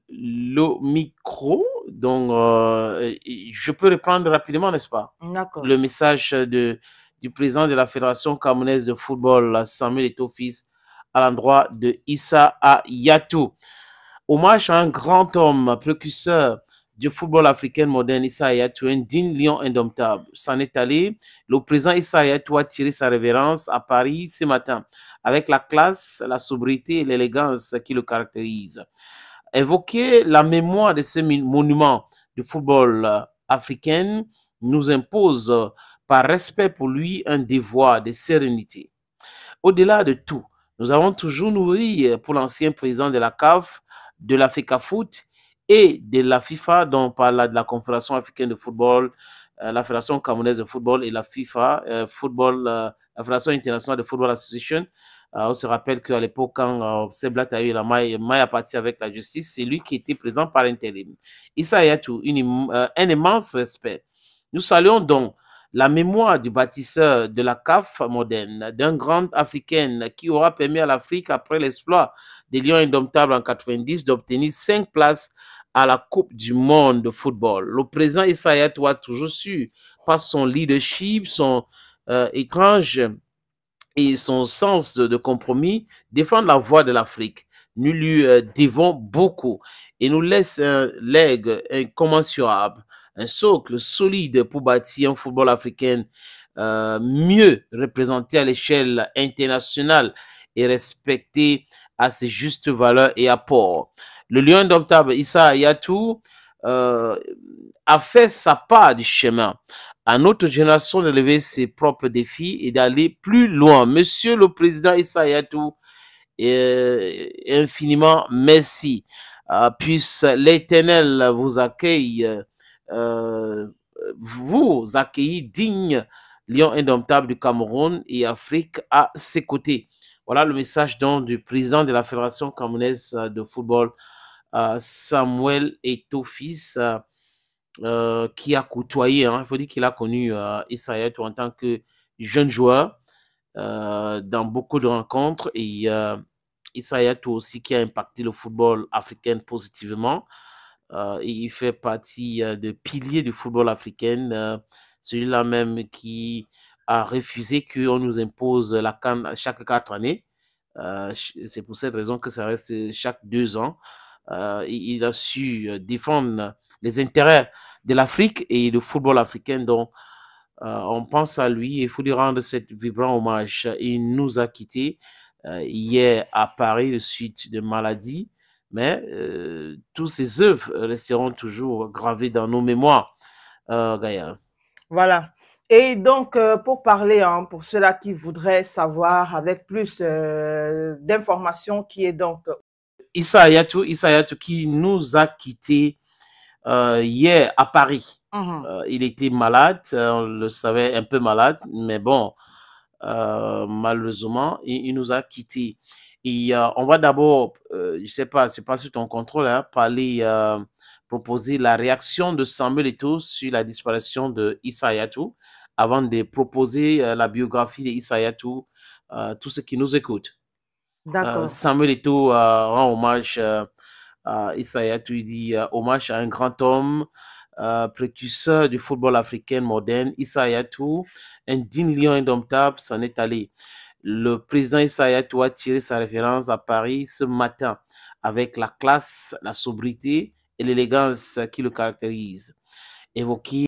le micro. Donc, je peux reprendre rapidement, n'est-ce pas? D'accord. Le message du président de la Fédération camerounaise de football, Samuel Eto'o-Fils, à l'endroit de Issa Hayatou. Hommage à un grand homme, précurseur du football africain moderne, Issa Hayatou, un digne lion indomptable. S'en est allé. Le président Issa Hayatou a tiré sa révérence à Paris ce matin, avec la classe, la sobriété et l'élégance qui le caractérisent. Évoquer la mémoire de ce monument du football africain nous impose, par respect pour lui, un devoir de sérénité. Au-delà de tout, nous avons toujours nourri pour l'ancien président de la CAF, de la FECAFOOT et de la FIFA, dont on parle de la Confédération africaine de football, la Fédération camerounaise de football et la FIFA, la Fédération internationale de football association. On se rappelle qu'à l'époque, quand Seblat a eu la maille à partir avec la justice, c'est lui qui était présent par intérim. Issa Hayatou, un immense respect. Nous saluons donc la mémoire du bâtisseur de la CAF moderne, d'un grand africain qui aura permis à l'Afrique, après l'exploit des Lions indomptables en 90, d'obtenir 5 places à la Coupe du monde de football. Le président Issa Hayatou a toujours su, par son leadership, son étrange et son sens de compromis, défendre la voix de l'Afrique. Nous lui devons beaucoup et nous laisse un legs incommensurable, un socle solide pour bâtir un football africain mieux représenté à l'échelle internationale et respecté à ses justes valeurs et apports. Le lion indomptable Issa Hayatou a fait sa part du chemin. À notre génération de lever ses propres défis et d'aller plus loin. Monsieur le Président Issa Hayatou, infiniment merci. Puisse l'Éternel vous accueillir, digne lion indomptable du Cameroun et Afrique à ses côtés. Voilà le message donc du président de la Fédération camerounaise de football, Samuel Eto'o-Fils, qui a côtoyé, il faut dire qu'il a connu Issa Hayatou en tant que jeune joueur dans beaucoup de rencontres, et Issa Hayatou aussi qui a impacté le football africain positivement. Et il fait partie de piliers du football africain, celui-là même qui a refusé qu'on nous impose la CAN chaque 4 années. C'est pour cette raison que ça reste chaque 2 ans. Il a su défendre les intérêts de l'Afrique et le football africain. Donc, on pense à lui et il faut lui rendre cet vibrant hommage. Il nous a quittés hier à Paris de suite de maladie, mais tous ses œuvres resteront toujours gravées dans nos mémoires, Gaël. Voilà. Et donc, pour parler, hein, pour ceux-là qui voudraient savoir avec plus d'informations, qui est donc Issa Hayatou qui nous a quittés hier à Paris. Il était malade, on le savait, un peu malade, mais bon, malheureusement, il nous a quittés. Et on va d'abord, je ne sais pas, c'est pas sous ton contrôle, hein, parler, proposer la réaction de Samuel Eto'o sur la disparition de Issa Hayatou, avant de proposer la biographie de Issa Hayatou, tous ceux qui nous écoutent. d'accord. Samuel Eto'o rend hommage à Issa Hayatou, il dit hommage à un grand homme, précurseur du football africain moderne, Issa Hayatou, un digne lion indomptable, s'en est allé. Le président Issa Hayatou a tiré sa référence à Paris ce matin, avec la classe, la sobriété et l'élégance qui le caractérisent. Évoqué